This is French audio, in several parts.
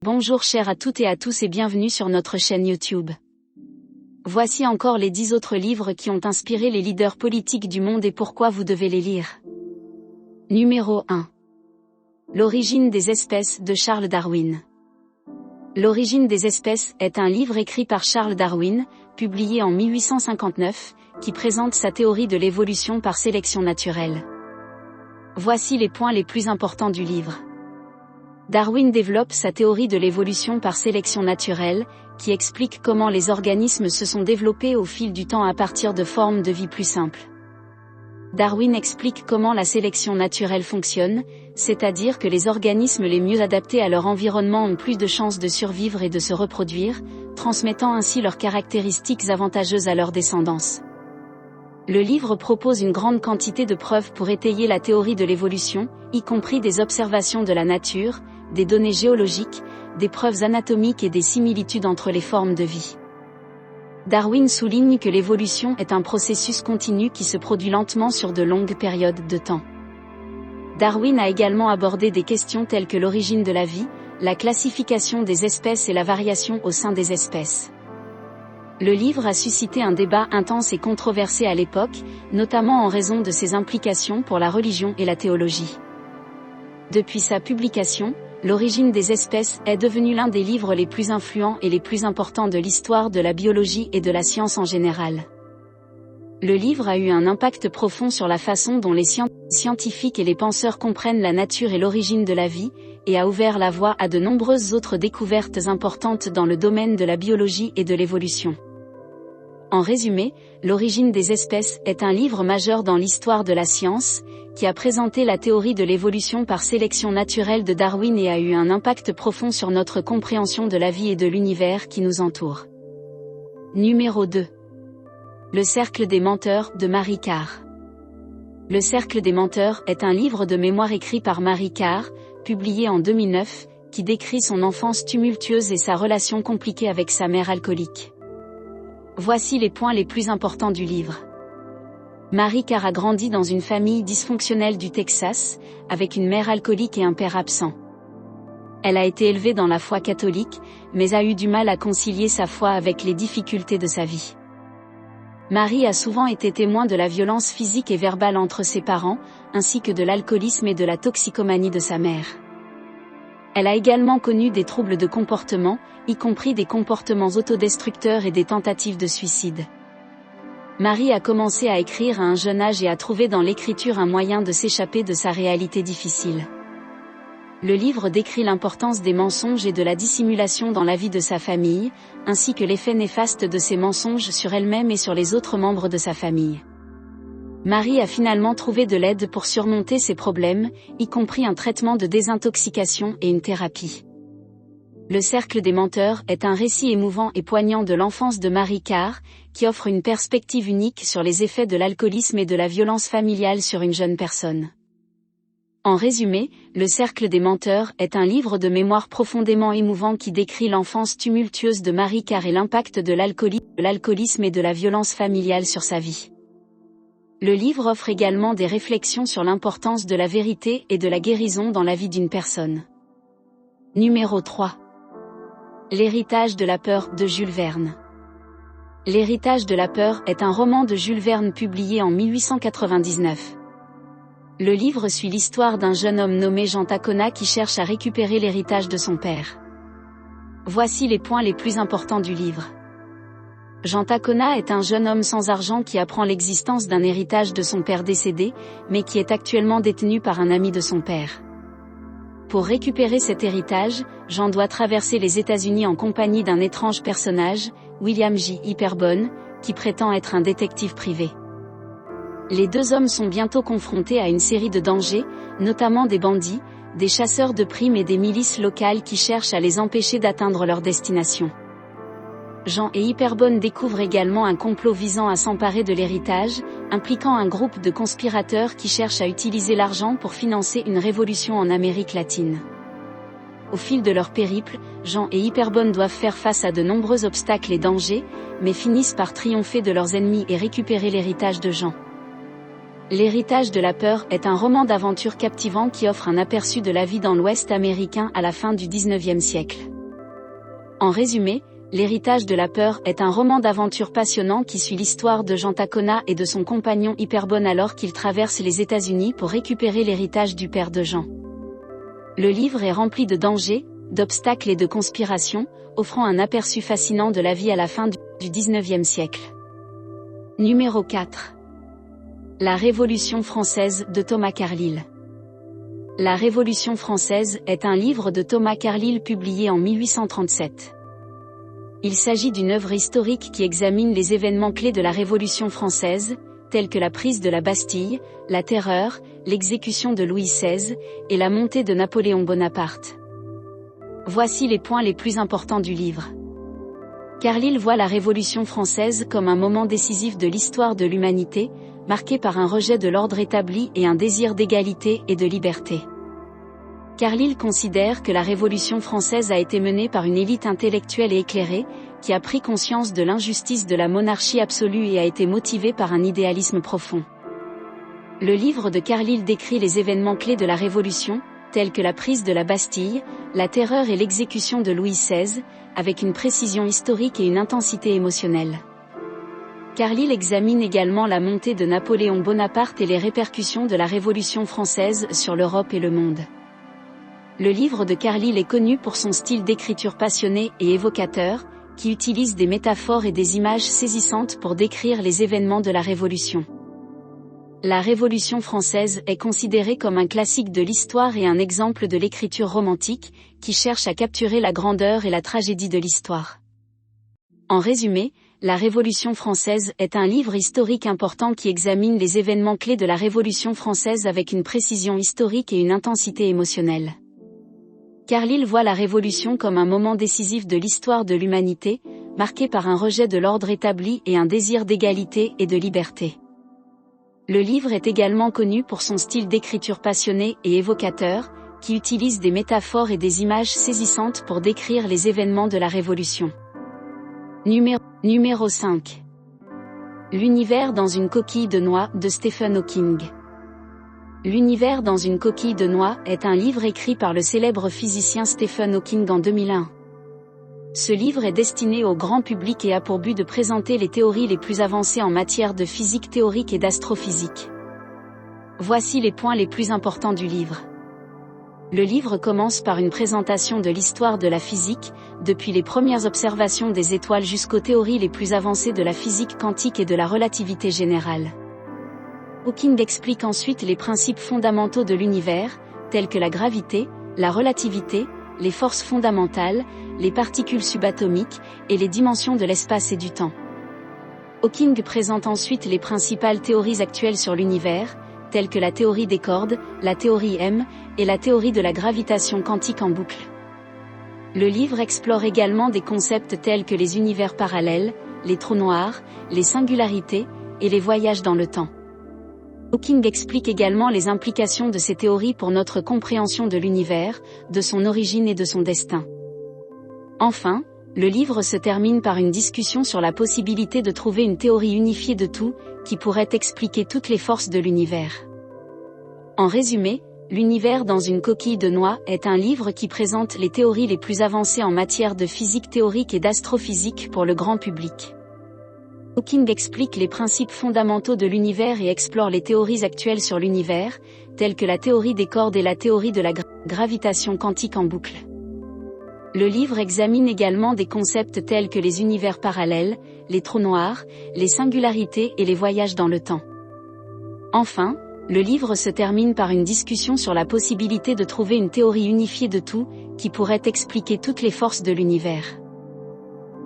Bonjour chers à toutes et à tous et bienvenue sur notre chaîne YouTube. Voici encore les 10 autres livres qui ont inspiré les leaders politiques du monde et pourquoi vous devez les lire. Numéro 1. L'origine des espèces de Charles Darwin. L'origine des espèces est un livre écrit par Charles Darwin, publié en 1859, qui présente sa théorie de l'évolution par sélection naturelle. Voici les points les plus importants du livre. Darwin développe sa théorie de l'évolution par sélection naturelle, qui explique comment les organismes se sont développés au fil du temps à partir de formes de vie plus simples. Darwin explique comment la sélection naturelle fonctionne, c'est-à-dire que les organismes les mieux adaptés à leur environnement ont plus de chances de survivre et de se reproduire, transmettant ainsi leurs caractéristiques avantageuses à leur descendance. Le livre propose une grande quantité de preuves pour étayer la théorie de l'évolution, y compris des observations de la nature, des données géologiques, des preuves anatomiques et des similitudes entre les formes de vie. Darwin souligne que l'évolution est un processus continu qui se produit lentement sur de longues périodes de temps. Darwin a également abordé des questions telles que l'origine de la vie, la classification des espèces et la variation au sein des espèces. Le livre a suscité un débat intense et controversé à l'époque, notamment en raison de ses implications pour la religion et la théologie. Depuis sa publication, L'origine des espèces est devenu l'un des livres les plus influents et les plus importants de l'histoire de la biologie et de la science en général. Le livre a eu un impact profond sur la façon dont les scientifiques et les penseurs comprennent la nature et l'origine de la vie, et a ouvert la voie à de nombreuses autres découvertes importantes dans le domaine de la biologie et de l'évolution. En résumé, L'origine des espèces est un livre majeur dans l'histoire de la science, qui a présenté la théorie de l'évolution par sélection naturelle de Darwin et a eu un impact profond sur notre compréhension de la vie et de l'univers qui nous entoure. Numéro 2. Le cercle des menteurs de Marie Karr. Le cercle des menteurs est un livre de mémoire écrit par Marie Karr, publié en 2009, qui décrit son enfance tumultueuse et sa relation compliquée avec sa mère alcoolique. Voici les points les plus importants du livre. Marie Karr a grandi dans une famille dysfonctionnelle du Texas, avec une mère alcoolique et un père absent. Elle a été élevée dans la foi catholique, mais a eu du mal à concilier sa foi avec les difficultés de sa vie. Marie a souvent été témoin de la violence physique et verbale entre ses parents, ainsi que de l'alcoolisme et de la toxicomanie de sa mère. Elle a également connu des troubles de comportement, y compris des comportements autodestructeurs et des tentatives de suicide. Marie a commencé à écrire à un jeune âge et a trouvé dans l'écriture un moyen de s'échapper de sa réalité difficile. Le livre décrit l'importance des mensonges et de la dissimulation dans la vie de sa famille, ainsi que l'effet néfaste de ces mensonges sur elle-même et sur les autres membres de sa famille. Marie a finalement trouvé de l'aide pour surmonter ces problèmes, y compris un traitement de désintoxication et une thérapie. Le cercle des menteurs est un récit émouvant et poignant de l'enfance de Marie Karr, qui offre une perspective unique sur les effets de l'alcoolisme et de la violence familiale sur une jeune personne. En résumé, Le cercle des menteurs est un livre de mémoire profondément émouvant qui décrit l'enfance tumultueuse de Marie Karr et l'impact de l'alcoolisme et de la violence familiale sur sa vie. Le livre offre également des réflexions sur l'importance de la vérité et de la guérison dans la vie d'une personne. Numéro 3. L'héritage de la peur de Jules Verne. L'héritage de la peur est un roman de Jules Verne publié en 1899. Le livre suit l'histoire d'un jeune homme nommé Jean Tacona qui cherche à récupérer l'héritage de son père. Voici les points les plus importants du livre. Jean Tacona est un jeune homme sans argent qui apprend l'existence d'un héritage de son père décédé, mais qui est actuellement détenu par un ami de son père. Pour récupérer cet héritage, Jean doit traverser les États-Unis en compagnie d'un étrange personnage, William J. Hyperbone, qui prétend être un détective privé. Les deux hommes sont bientôt confrontés à une série de dangers, notamment des bandits, des chasseurs de primes et des milices locales qui cherchent à les empêcher d'atteindre leur destination. Jean et Hyperbone découvrent également un complot visant à s'emparer de l'héritage, impliquant un groupe de conspirateurs qui cherchent à utiliser l'argent pour financer une révolution en Amérique latine. Au fil de leur périple, Jean et Hyperbone doivent faire face à de nombreux obstacles et dangers, mais finissent par triompher de leurs ennemis et récupérer l'héritage de Jean. L'héritage de la peur est un roman d'aventure captivant qui offre un aperçu de la vie dans l'Ouest américain à la fin du XIXe siècle. En résumé, L'héritage de la peur est un roman d'aventure passionnant qui suit l'histoire de Jean Tacona et de son compagnon Hyperbone alors qu'ils traversent les États-Unis pour récupérer l'héritage du père de Jean. Le livre est rempli de dangers, d'obstacles et de conspirations, offrant un aperçu fascinant de la vie à la fin du XIXe siècle. Numéro 4. La Révolution française de Thomas Carlyle. La Révolution française est un livre de Thomas Carlyle publié en 1837. Il s'agit d'une œuvre historique qui examine les événements clés de la Révolution française, tels que la prise de la Bastille, la Terreur, l'exécution de Louis XVI, et la montée de Napoléon Bonaparte. Voici les points les plus importants du livre. Carlyle voit la Révolution française comme un moment décisif de l'histoire de l'humanité, marqué par un rejet de l'ordre établi et un désir d'égalité et de liberté. Carlyle considère que la Révolution française a été menée par une élite intellectuelle et éclairée, qui a pris conscience de l'injustice de la monarchie absolue et a été motivée par un idéalisme profond. Le livre de Carlyle décrit les événements clés de la Révolution, tels que la prise de la Bastille, la Terreur et l'exécution de Louis XVI, avec une précision historique et une intensité émotionnelle. Carlyle examine également la montée de Napoléon Bonaparte et les répercussions de la Révolution française sur l'Europe et le monde. Le livre de Carlyle est connu pour son style d'écriture passionné et évocateur, qui utilise des métaphores et des images saisissantes pour décrire les événements de la Révolution. La Révolution française est considérée comme un classique de l'histoire et un exemple de l'écriture romantique, qui cherche à capturer la grandeur et la tragédie de l'histoire. En résumé, La Révolution française est un livre historique important qui examine les événements clés de la Révolution française avec une précision historique et une intensité émotionnelle. Carlyle voit la Révolution comme un moment décisif de l'histoire de l'humanité, marqué par un rejet de l'ordre établi et un désir d'égalité et de liberté. Le livre est également connu pour son style d'écriture passionné et évocateur, qui utilise des métaphores et des images saisissantes pour décrire les événements de la Révolution. Numéro 5. L'univers dans une coquille de noix de Stephen Hawking. L'univers dans une coquille de noix est un livre écrit par le célèbre physicien Stephen Hawking en 2001. Ce livre est destiné au grand public et a pour but de présenter les théories les plus avancées en matière de physique théorique et d'astrophysique. Voici les points les plus importants du livre. Le livre commence par une présentation de l'histoire de la physique, depuis les premières observations des étoiles jusqu'aux théories les plus avancées de la physique quantique et de la relativité générale. Hawking explique ensuite les principes fondamentaux de l'univers, tels que la gravité, la relativité, les forces fondamentales, les particules subatomiques, et les dimensions de l'espace et du temps. Hawking présente ensuite les principales théories actuelles sur l'univers, telles que la théorie des cordes, la théorie M, et la théorie de la gravitation quantique en boucle. Le livre explore également des concepts tels que les univers parallèles, les trous noirs, les singularités, et les voyages dans le temps. Hawking explique également les implications de ces théories pour notre compréhension de l'univers, de son origine et de son destin. Enfin, le livre se termine par une discussion sur la possibilité de trouver une théorie unifiée de tout, qui pourrait expliquer toutes les forces de l'univers. En résumé, L'univers dans une coquille de noix est un livre qui présente les théories les plus avancées en matière de physique théorique et d'astrophysique pour le grand public. Hawking explique les principes fondamentaux de l'univers et explore les théories actuelles sur l'univers, telles que la théorie des cordes et la théorie de la gravitation quantique en boucle. Le livre examine également des concepts tels que les univers parallèles, les trous noirs, les singularités et les voyages dans le temps. Enfin, le livre se termine par une discussion sur la possibilité de trouver une théorie unifiée de tout, qui pourrait expliquer toutes les forces de l'univers.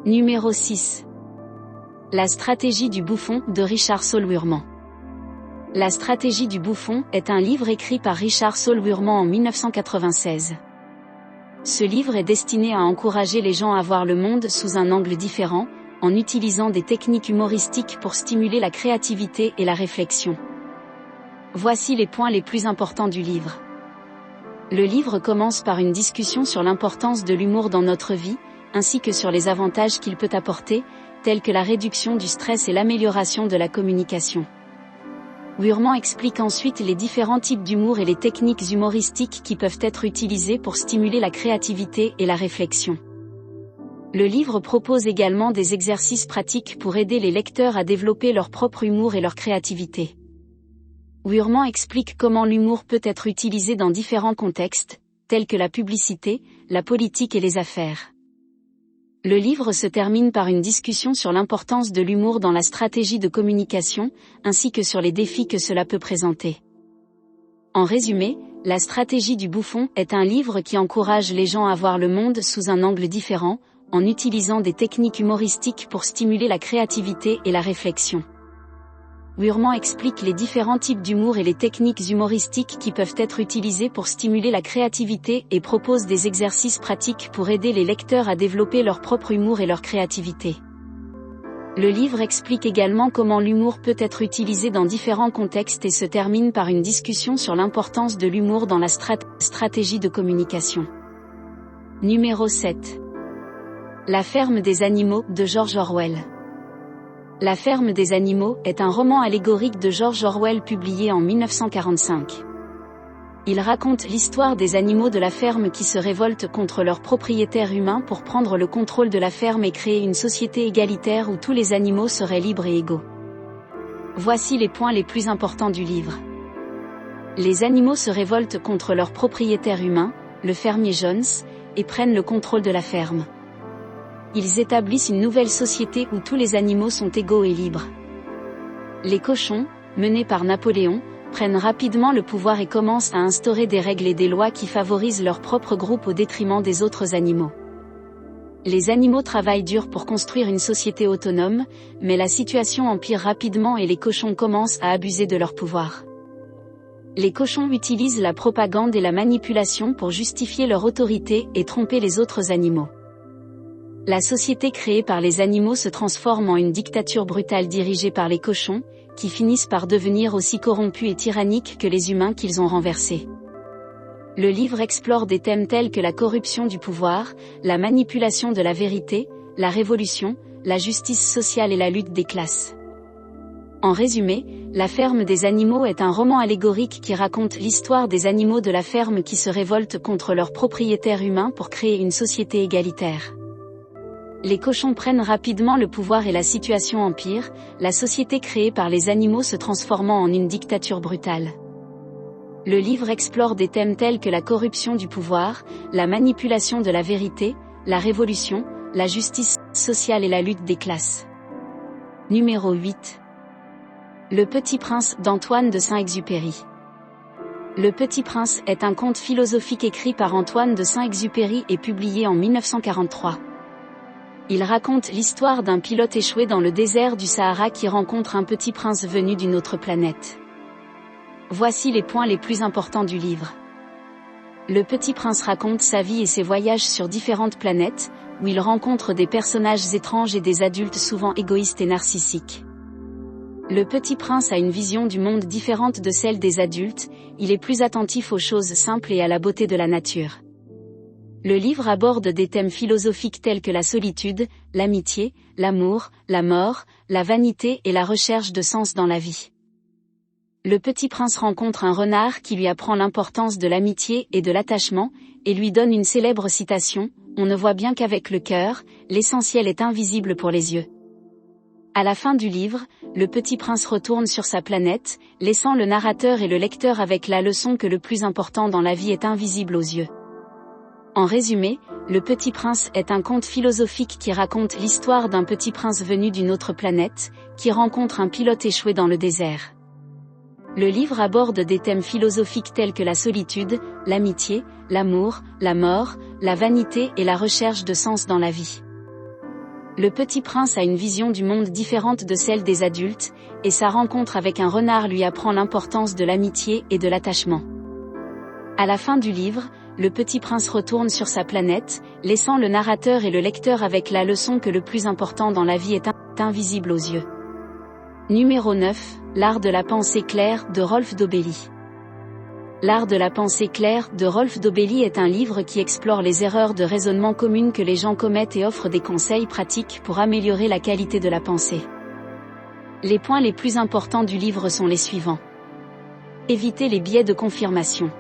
Numéro 6. La stratégie du bouffon de Richard Saul Wurman. La stratégie du bouffon est un livre écrit par Richard Saul Wurman en 1996. Ce livre est destiné à encourager les gens à voir le monde sous un angle différent, en utilisant des techniques humoristiques pour stimuler la créativité et la réflexion. Voici les points les plus importants du livre. Le livre commence par une discussion sur l'importance de l'humour dans notre vie, ainsi que sur les avantages qu'il peut apporter, tels que la réduction du stress et l'amélioration de la communication. Wurman explique ensuite les différents types d'humour et les techniques humoristiques qui peuvent être utilisées pour stimuler la créativité et la réflexion. Le livre propose également des exercices pratiques pour aider les lecteurs à développer leur propre humour et leur créativité. Wurman explique comment l'humour peut être utilisé dans différents contextes, tels que la publicité, la politique et les affaires. Le livre se termine par une discussion sur l'importance de l'humour dans la stratégie de communication, ainsi que sur les défis que cela peut présenter. En résumé, La stratégie du bouffon est un livre qui encourage les gens à voir le monde sous un angle différent, en utilisant des techniques humoristiques pour stimuler la créativité et la réflexion. Wurman explique les différents types d'humour et les techniques humoristiques qui peuvent être utilisées pour stimuler la créativité et propose des exercices pratiques pour aider les lecteurs à développer leur propre humour et leur créativité. Le livre explique également comment l'humour peut être utilisé dans différents contextes et se termine par une discussion sur l'importance de l'humour dans la stratégie de communication. Numéro 7. La ferme des animaux de George Orwell. La ferme des animaux est un roman allégorique de George Orwell publié en 1945. Il raconte l'histoire des animaux de la ferme qui se révoltent contre leurs propriétaires humains pour prendre le contrôle de la ferme et créer une société égalitaire où tous les animaux seraient libres et égaux. Voici les points les plus importants du livre. Les animaux se révoltent contre leurs propriétaires humains, le fermier Jones, et prennent le contrôle de la ferme. Ils établissent une nouvelle société où tous les animaux sont égaux et libres. Les cochons, menés par Napoléon, prennent rapidement le pouvoir et commencent à instaurer des règles et des lois qui favorisent leur propre groupe au détriment des autres animaux. Les animaux travaillent dur pour construire une société autonome, mais la situation empire rapidement et les cochons commencent à abuser de leur pouvoir. Les cochons utilisent la propagande et la manipulation pour justifier leur autorité et tromper les autres animaux. La société créée par les animaux se transforme en une dictature brutale dirigée par les cochons, qui finissent par devenir aussi corrompus et tyranniques que les humains qu'ils ont renversés. Le livre explore des thèmes tels que la corruption du pouvoir, la manipulation de la vérité, la révolution, la justice sociale et la lutte des classes. En résumé, La ferme des animaux est un roman allégorique qui raconte l'histoire des animaux de la ferme qui se révoltent contre leurs propriétaires humains pour créer une société égalitaire. Les cochons prennent rapidement le pouvoir et la situation empire, la société créée par les animaux se transformant en une dictature brutale. Le livre explore des thèmes tels que la corruption du pouvoir, la manipulation de la vérité, la révolution, la justice sociale et la lutte des classes. Numéro 8. Le Petit Prince d'Antoine de Saint-Exupéry. Le Petit Prince est un conte philosophique écrit par Antoine de Saint-Exupéry et publié en 1943. Il raconte l'histoire d'un pilote échoué dans le désert du Sahara qui rencontre un petit prince venu d'une autre planète. Voici les points les plus importants du livre. Le Petit Prince raconte sa vie et ses voyages sur différentes planètes, où il rencontre des personnages étranges et des adultes souvent égoïstes et narcissiques. Le Petit Prince a une vision du monde différente de celle des adultes, il est plus attentif aux choses simples et à la beauté de la nature. Le livre aborde des thèmes philosophiques tels que la solitude, l'amitié, l'amour, la mort, la vanité et la recherche de sens dans la vie. Le Petit Prince rencontre un renard qui lui apprend l'importance de l'amitié et de l'attachement, et lui donne une célèbre citation, « On ne voit bien qu'avec le cœur, l'essentiel est invisible pour les yeux ». À la fin du livre, le Petit Prince retourne sur sa planète, laissant le narrateur et le lecteur avec la leçon que le plus important dans la vie est invisible aux yeux. En résumé, Le Petit Prince est un conte philosophique qui raconte l'histoire d'un petit prince venu d'une autre planète, qui rencontre un pilote échoué dans le désert. Le livre aborde des thèmes philosophiques tels que la solitude, l'amitié, l'amour, la mort, la vanité et la recherche de sens dans la vie. Le Petit Prince a une vision du monde différente de celle des adultes, et sa rencontre avec un renard lui apprend l'importance de l'amitié et de l'attachement. À la fin du livre, le Petit Prince retourne sur sa planète, laissant le narrateur et le lecteur avec la leçon que le plus important dans la vie est invisible aux yeux. Numéro 9, L'art de la pensée claire de Rolf Dobelli. L'art de la pensée claire de Rolf Dobelli est un livre qui explore les erreurs de raisonnement communes que les gens commettent et offre des conseils pratiques pour améliorer la qualité de la pensée. Les points les plus importants du livre sont les suivants. Éviter les biais de confirmation.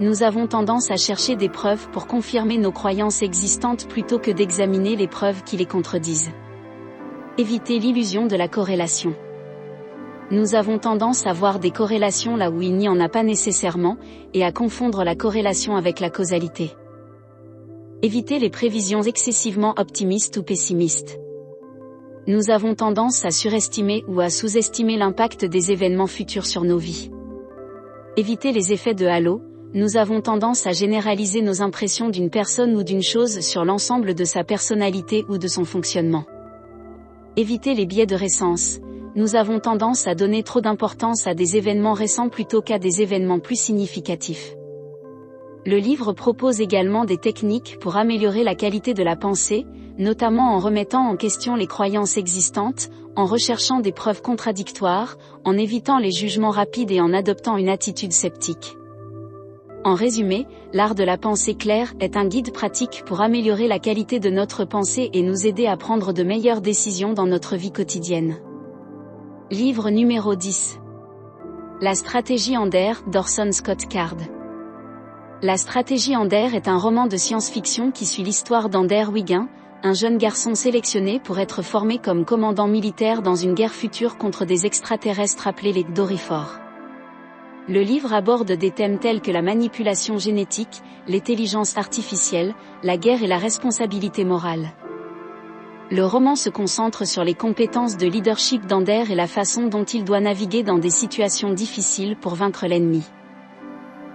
Nous avons tendance à chercher des preuves pour confirmer nos croyances existantes plutôt que d'examiner les preuves qui les contredisent. Éviter l'illusion de la corrélation. Nous avons tendance à voir des corrélations là où il n'y en a pas nécessairement, et à confondre la corrélation avec la causalité. Éviter les prévisions excessivement optimistes ou pessimistes. Nous avons tendance à surestimer ou à sous-estimer l'impact des événements futurs sur nos vies. Éviter les effets de halo. Nous avons tendance à généraliser nos impressions d'une personne ou d'une chose sur l'ensemble de sa personnalité ou de son fonctionnement. Éviter les biais de récence. Nous avons tendance à donner trop d'importance à des événements récents plutôt qu'à des événements plus significatifs. Le livre propose également des techniques pour améliorer la qualité de la pensée, notamment en remettant en question les croyances existantes, en recherchant des preuves contradictoires, en évitant les jugements rapides et en adoptant une attitude sceptique. En résumé, l'art de la pensée claire est un guide pratique pour améliorer la qualité de notre pensée et nous aider à prendre de meilleures décisions dans notre vie quotidienne. Livre numéro 10. La stratégie Ander d'Orson Scott Card. La stratégie Ander est un roman de science-fiction qui suit l'histoire d'Ander Wiggin, un jeune garçon sélectionné pour être formé comme commandant militaire dans une guerre future contre des extraterrestres appelés les Doryphores. Le livre aborde des thèmes tels que la manipulation génétique, l'intelligence artificielle, la guerre et la responsabilité morale. Le roman se concentre sur les compétences de leadership d'Ander et la façon dont il doit naviguer dans des situations difficiles pour vaincre l'ennemi.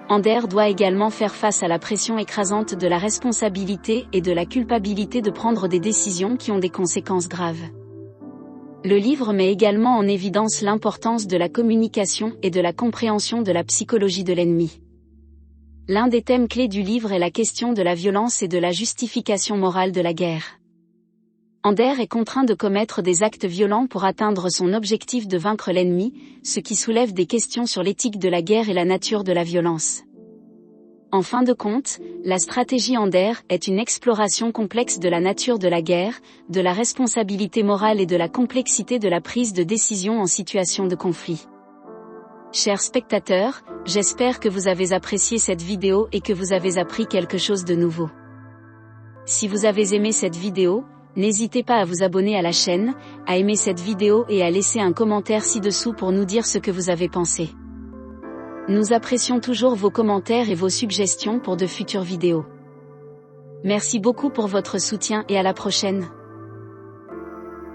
Ander doit également faire face à la pression écrasante de la responsabilité et de la culpabilité de prendre des décisions qui ont des conséquences graves. Le livre met également en évidence l'importance de la communication et de la compréhension de la psychologie de l'ennemi. L'un des thèmes clés du livre est la question de la violence et de la justification morale de la guerre. Ander est contraint de commettre des actes violents pour atteindre son objectif de vaincre l'ennemi, ce qui soulève des questions sur l'éthique de la guerre et la nature de la violence. En fin de compte, la stratégie Ander est une exploration complexe de la nature de la guerre, de la responsabilité morale et de la complexité de la prise de décision en situation de conflit. Chers spectateurs, j'espère que vous avez apprécié cette vidéo et que vous avez appris quelque chose de nouveau. Si vous avez aimé cette vidéo, n'hésitez pas à vous abonner à la chaîne, à aimer cette vidéo et à laisser un commentaire ci-dessous pour nous dire ce que vous avez pensé. Nous apprécions toujours vos commentaires et vos suggestions pour de futures vidéos. Merci beaucoup pour votre soutien et à la prochaine.